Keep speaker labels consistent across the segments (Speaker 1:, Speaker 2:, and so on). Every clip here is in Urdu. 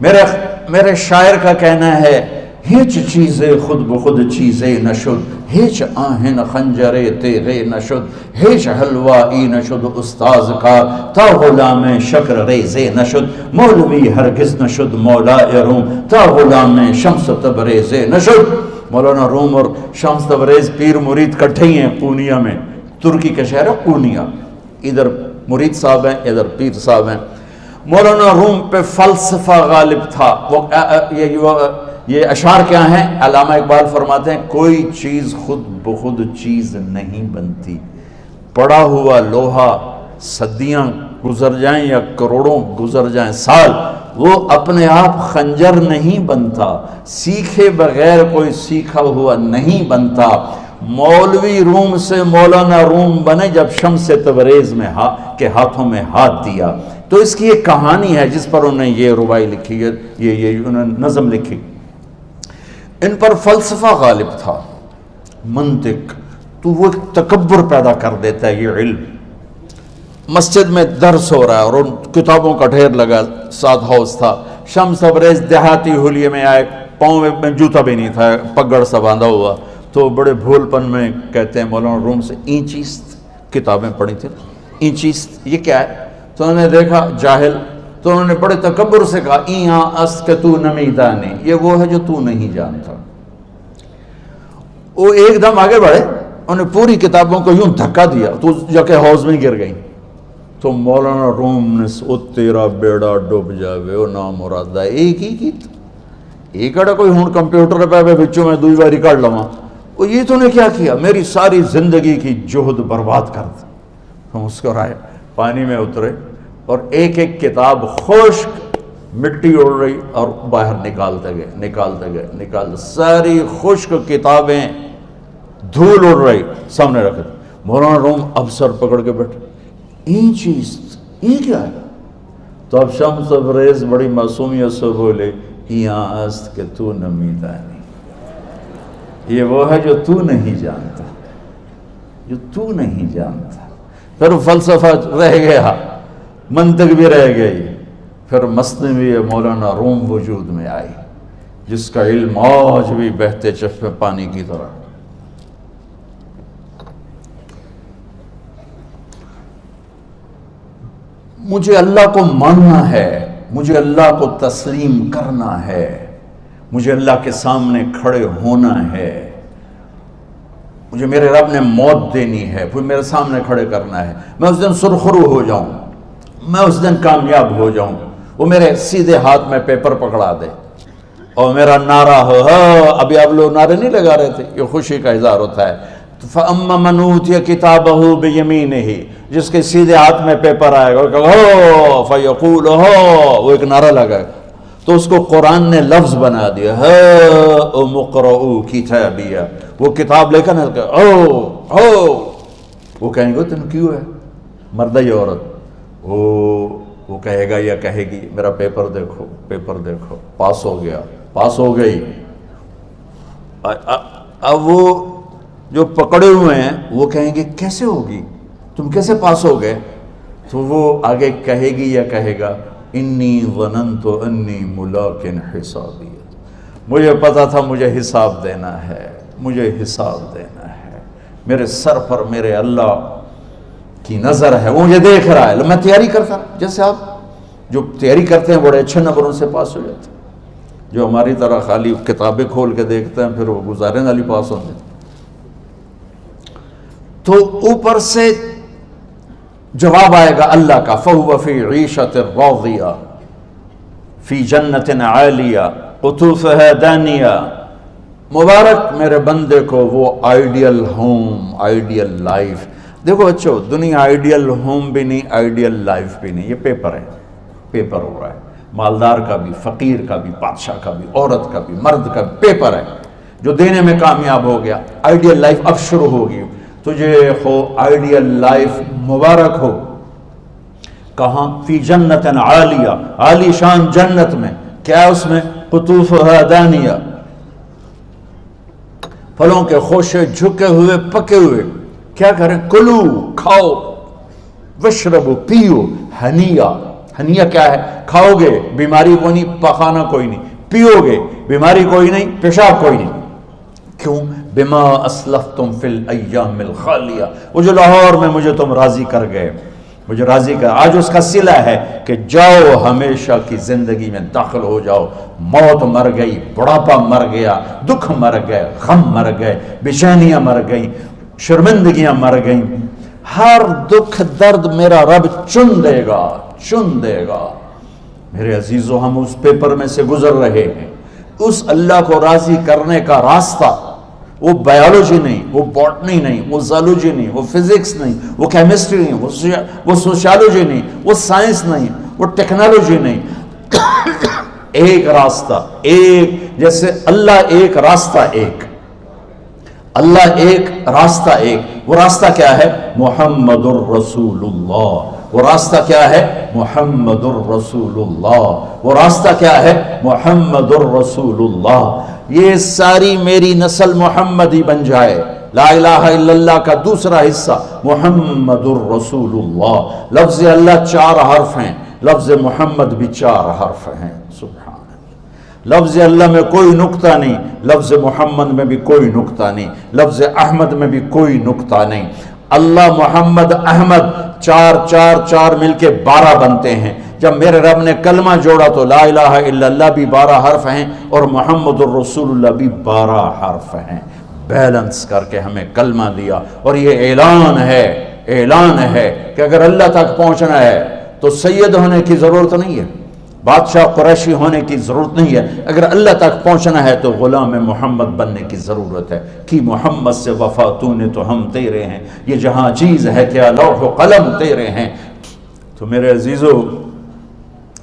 Speaker 1: میرے شاعر کا کہنا ہے ہیچ چیزیں خود بخود چیزیں نشد، ہیچ آہن خنجرے تیغے نشد، ہیچ حلوائی نشد استاذ کا تا غلام شکر ریزے نشد، مولوی ہرگز نشد مولا روم تا غلام شمس تبریزے نشد۔ مولانا روم اور شمس تبریز پیر مرید کٹھے ہی ہیں پونیا میں، ترکی کا شہر ہے پونیا، ادھر مرید صاحب ہیں ادھر پیر صاحب ہیں۔ مولانا روم پہ فلسفہ غالب تھا۔ یہ اشعار کیا ہیں؟ علامہ اقبال فرماتے ہیں کوئی چیز خود بخود چیز نہیں بنتی، پڑا ہوا لوہا صدیاں گزر جائیں یا کروڑوں گزر جائیں سال، وہ اپنے آپ خنجر نہیں بنتا، سیکھے بغیر کوئی سیکھا ہوا نہیں بنتا۔ مولوی روم سے مولانا روم بنے جب شمس تبریز میں کے ہاتھوں میں ہاتھ دیا۔ تو اس کی ایک کہانی ہے جس پر انہوں نے یہ ربائی لکھی ہے، یہ انہوں نے نظم لکھی۔ ان پر فلسفہ غالب تھا، منطق، تو وہ ایک تکبر پیدا کر دیتا ہے یہ علم۔ مسجد میں درس ہو رہا ہے اور ان کتابوں کا ڈھیر لگا، ساتھ ہاؤس تھا۔ شمس تبریز دیہاتی حلیے میں آئے، پاؤں میں جوتا بھی نہیں تھا، پگڑ سا باندھا ہوا، تو بڑے بھول پن میں کہتے ہیں مولانا روم سے اینچیست کتابیں پڑھی تھیں، اینچیست یہ کیا ہے؟ تو انہوں نے دیکھا جاہل، تو انہوں نے بڑے تکبر سے کہا ایہاں است کہ تو نمیدانی، یہ وہ ہے جو تو نہیں جانتا۔ وہ ایک دم آگے بڑھے، انہوں نے پوری کتابوں کو یوں دھکا دیا تو جا کے حوض میں گر گئی۔ تو مولانا روم نے او تیرا بیڑا ڈوب جاوے او نامرادہ، ایک ہی کی ایک اڑا کوئی ہون کمپیوٹر پہ بچوں میں دوئی باری کر لواں، وہ یہ تو نے کیا کیا؟ میری ساری زندگی کی جہد برباد کر دی۔ ہم اس کو رائے پانی میں اترے اور ایک ایک کتاب خشک مٹی اڑ رہی اور باہر نکالتے گئے، ساری خشک کتابیں دھول اڑ رہی سامنے رکھے۔ مولانا روم اب سر پکڑ کے بیٹھے، این چیز یہ کیا ہے؟ تو اب شمس تبریز بڑی معصومیت سے بولے یہاں است کہ تو نمیدانی، یہ وہ ہے جو تو نہیں جانتا، جو تو نہیں جانتا۔ پھر فلسفہ رہ گیا، منطق بھی رہ گئی، پھر مثنوی مولانا روم وجود میں آئی جس کا علم آج بھی بہتے چشمے پانی کی طرح۔ مجھے اللہ کو ماننا ہے، مجھے اللہ کو تسلیم کرنا ہے، مجھے اللہ کے سامنے کھڑے ہونا ہے، مجھے میرے رب نے موت دینی ہے، پھر میرے سامنے کھڑے کرنا ہے، میں اس دن سرخرو ہو جاؤں، میں اس دن کامیاب ہو جاؤں، وہ میرے سیدھے ہاتھ میں پیپر پکڑا دے اور میرا نعرہ ہو۔ ابھی آپ لوگ نعرے نہیں لگا رہے تھے، یہ خوشی کا اظہار ہوتا ہے۔ فَأَمَّا مَنْ أُوتِيَ كِتَابَهُ بِيَمِينِهِ، جس کے سیدھے ہاتھ میں پیپر آئے گا ہو فَيَقُولُ ہو، وہ ایک نعرہ لگا، تو اس کو قرآن نے لفظ بنا دیا، هَاؤْمُ اقْرَءُوا كِتَابِيَهْ، وہ کتاب لے کر وہ کہیں گے تم کیوں ہے مرد یا عورت؟ وہ کہے گا یا کہے گی میرا پیپر دیکھو، پیپر دیکھو، پاس ہو گیا، پاس ہو گئی۔ اب وہ جو پکڑے ہوئے ہیں وہ کہیں گے کیسے ہوگی، تم کیسے پاس ہو گئے؟ تو وہ آگے کہے گی یا کہے گا انی ظننت انی ملاق حسابیہ، مجھے پتا تھا مجھے حساب دینا ہے، مجھے حساب دینا ہے، میرے سر پر میرے اللہ کی نظر ہے، وہ مجھے دیکھ رہا ہے، میں تیاری کرتا، جیسے آپ جو تیاری کرتے ہیں بڑے اچھے نمبروں سے پاس ہو جاتے ہیں، جو ہماری طرح خالی کتابیں کھول کے دیکھتے ہیں پھر وہ گزارے والی پاس ہوتے ہیں۔ تو اوپر سے جواب آئے گا اللہ کا فَهُوَ فِي عِيشَةٍ رَاضِيَةٍ فِي جَنَّةٍ عَالِيَةٍ قُطُوفُهَا دَانِيَةٍ، مبارک میرے بندے کو وہ آئیڈیل ہوم، آئیڈیل لائف۔ دیکھو اچھو، دنیا آئیڈیل ہوم بھی نہیں، آئیڈیل لائف بھی نہیں، یہ پیپر ہے، پیپر ہو رہا ہے، مالدار کا بھی، فقیر کا بھی، بادشاہ کا بھی، عورت کا بھی، مرد کا بھی پیپر ہے، جو دینے میں کامیاب ہو گیا۔ آئیڈیل لائف اب شروع ہوگی، تجھے ہو آئیڈیل لائف مبارک ہو۔ کہاں؟ فی جنت عالیہ، عالی شان جنت میں، کیا اس میں؟ قطوفها دانیہ، پھلوں کے خوشے جھکے ہوئے پکے ہوئے، کیا کریں؟ کلو، کھاؤ، وشربو، پیو، ہنیہ، ہنیہ کیا ہے؟ کھاؤ گے بیماری کوئی نہیں، پخانہ کوئی نہیں، پیو گے بیماری کوئی نہیں، پیشاب کوئی نہیں. کیوں؟ بما اسلفتم فی الایام الخالیہ، وہ جو لاہور میں مجھے تم راضی کر گئے، مجھے راضی کر، آج اس کا صلہ ہے کہ جاؤ ہمیشہ کی زندگی میں داخل ہو جاؤ. موت مر گئی، بڑھاپا مر گیا، دکھ مر گئے، غم مر گئے، بے چینیاں مر گئیں، شرمندگیاں مر گئیں. ہر دکھ درد میرا رب چن دے گا، چن دے گا. میرے عزیزو، ہم اس پیپر میں سے گزر رہے ہیں. اس اللہ کو راضی کرنے کا راستہ وہ بایولوجی نہیں، وہ باٹنی نہیں، وہ زالوجی نہیں، وہ فزکس نہیں، وہ کیمسٹری نہیں، وہ سوشیالوجی نہیں، وہ سائنس نہیں، وہ ٹیکنالوجی نہیں. ایک راستہ، ایک، جیسے اللہ ایک، راستہ ایک، اللہ ایک، راستہ ایک. وہ راستہ کیا ہے؟ محمد الرسول اللہ. وہ راستہ کیا ہے؟ محمد الرسول اللہ. وہ راستہ کیا ہے؟ محمد الرسول اللہ. یہ ساری میری نسل محمدی بن جائے. لا الہ الا اللہ کا دوسرا حصہ محمد الرسول اللہ. لفظ اللہ 4 حرف ہیں، لفظ محمد بھی 4 حرف ہیں. سبحان اللہ. لفظ اللہ میں کوئی نقطہ نہیں، لفظ محمد میں بھی کوئی نقطہ نہیں، لفظ احمد میں بھی کوئی نقطہ نہیں. اللہ، محمد، احمد، 4 4 4 مل کے 12 بنتے ہیں. جب میرے رب نے کلمہ جوڑا تو لا الہ الا اللہ بھی 12 حرف ہیں اور محمد الرسول اللہ بھی 12 حرف ہیں. بیلنس کر کے ہمیں کلمہ دیا. اور یہ اعلان ہے، اعلان ہے کہ اگر اللہ تک پہنچنا ہے تو سید ہونے کی ضرورت نہیں ہے، بادشاہ قریشی ہونے کی ضرورت نہیں ہے. اگر اللہ تک پہنچنا ہے تو غلام محمد بننے کی ضرورت ہے. کہ محمد سے وفا تو نے تو ہم تیرے ہیں، یہ جہاں چیز ہے کیا لوح و قلم تیرے ہیں. تو میرے عزیزو،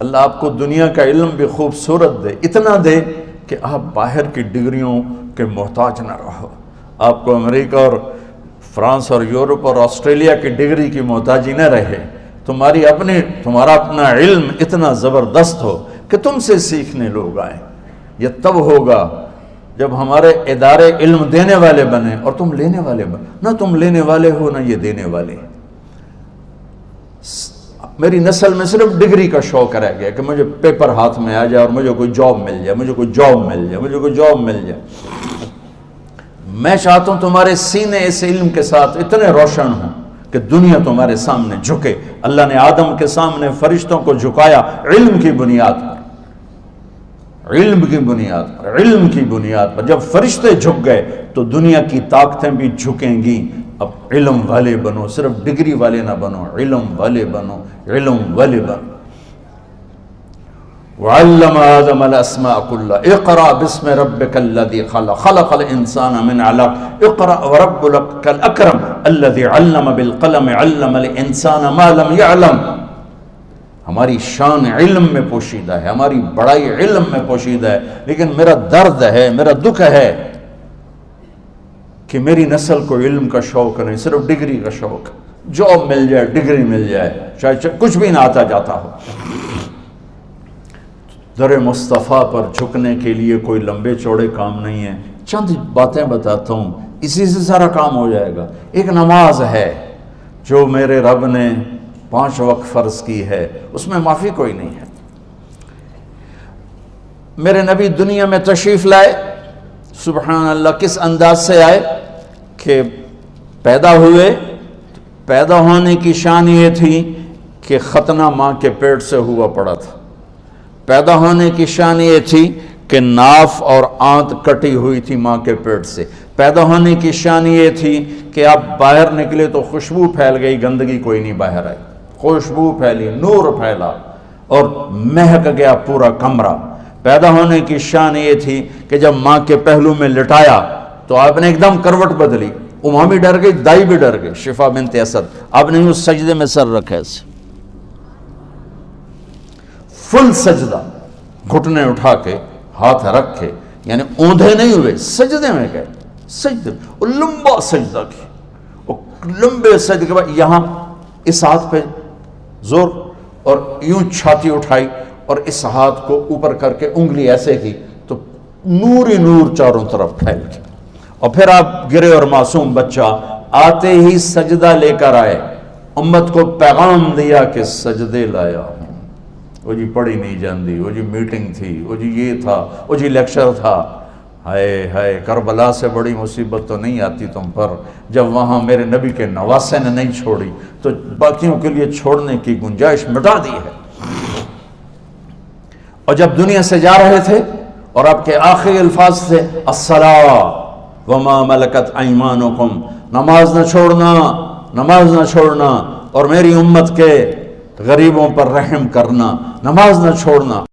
Speaker 1: اللہ آپ کو دنیا کا علم بھی خوبصورت دے، اتنا دے کہ آپ باہر کی ڈگریوں کے محتاج نہ رہو. آپ کو امریکہ اور فرانس اور یورپ اور آسٹریلیا کی ڈگری کی محتاجی نہ رہے. تمہارا اپنا علم اتنا زبردست ہو کہ تم سے سیکھنے لوگ آئیں. یہ تب ہوگا جب ہمارے ادارے علم دینے والے بنے اور تم لینے والے بنے. نہ تم لینے والے ہو نہ یہ دینے والے. میری نسل میں صرف ڈگری کا شوق رہ گیا کہ مجھے پیپر ہاتھ میں آ جائے اور مجھے کوئی جاب مل جائے، مجھے کوئی جاب مل جائے، مجھے کوئی جاب مل جائے. میں چاہتا ہوں تمہارے سینے اس علم کے ساتھ اتنے روشن ہوں کہ دنیا تمہارے سامنے جھکے. اللہ نے آدم کے سامنے فرشتوں کو جھکایا علم کی بنیاد پر، علم کی بنیاد پر، علم کی بنیاد پر. جب فرشتے جھک گئے تو دنیا کی طاقتیں بھی جھکیں گی. اب علم والے بنو، صرف ڈگری والے نہ بنو، علم والے بنو، علم والے بنو. وعلم آدم الاسماء كلها اقرأ باسم ربك الذي خلق خلق الانسان من علق اقرأ وربك الاكرم الذي علم بالقلم علم الانسان ما لم يعلم. ہماری شان علم میں پوشیدہ ہے، ہماری بڑائی علم میں پوشیدہ ہے. لیکن میرا درد ہے، میرا دکھ ہے کہ میری نسل کو علم کا شوق نہیں، صرف ڈگری کا شوق. جاب مل جائے، ڈگری مل جائے، چاہے کچھ بھی نہ آتا جاتا ہو. در مصطفیٰ پر جھکنے کے لیے کوئی لمبے چوڑے کام نہیں ہیں. چند باتیں بتاتا ہوں، اسی سے سارا کام ہو جائے گا. ایک نماز ہے جو میرے رب نے 5 وقت فرض کی ہے، اس میں معافی کوئی نہیں ہے. میرے نبی دنیا میں تشریف لائے، سبحان اللہ، کس انداز سے آئے کہ پیدا ہوئے. پیدا ہونے کی شان یہ تھی کہ ختنہ ماں کے پیٹ سے ہوا پڑا تھا. پیدا ہونے کی شان یہ تھی کہ ناف اور آنت کٹی ہوئی تھی ماں کے پیٹ سے. پیدا ہونے کی شان یہ تھی کہ آپ باہر نکلے تو خوشبو پھیل گئی، گندگی کوئی نہیں باہر آئی، خوشبو پھیلی، نور پھیلا اور مہک گیا پورا کمرہ. پیدا ہونے کی شان یہ تھی کہ جب ماں کے پہلو میں لٹایا تو آپ نے ایک دم کروٹ بدلی. اماں بھی ڈر گئی، دائی بھی ڈر گئی، شفا بنت اسد. آپ نے اس سجدے میں سر رکھا ایسے، فل سجدہ، گھٹنے اٹھا کے ہاتھ رکھ کے، یعنی اوندھے نہیں ہوئے، سجدے میں گئے. سجدے اور لمبا سجدہ کی، اور لمبے سجدے کے بعد یہاں اس ہاتھ پہ زور اور یوں چھاتی اٹھائی اور اس ہاتھ کو اوپر کر کے انگلی ایسے کی تو نور ہی نور چاروں طرف پھیل گیا. اور پھر آپ گرے اور معصوم بچہ آتے ہی سجدہ لے کر آئے، امت کو پیغام دیا کہ سجدے لایا ہوں. وہ جی پڑھی نہیں جاندی، وہ جی میٹنگ تھی، وہ جی یہ تھا، وہ جی لیکچر تھا۔ ہائے ہائے، کربلا سے بڑی مصیبت تو نہیں آتی تم پر جب وہاں میرے نبی کے نواسے نے نہیں چھوڑی تو باقیوں کے لیے چھوڑنے کی گنجائش مٹا دی ہے۔ اور جب دنیا سے جا رہے تھے اور آپ کے آخری الفاظ تھے الصلاۃ وما ملکت ایمانکم، نماز نہ چھوڑنا، نماز نہ چھوڑنا، اور میری امت کے غریبوں پر رحم کرنا، نماز نہ چھوڑنا۔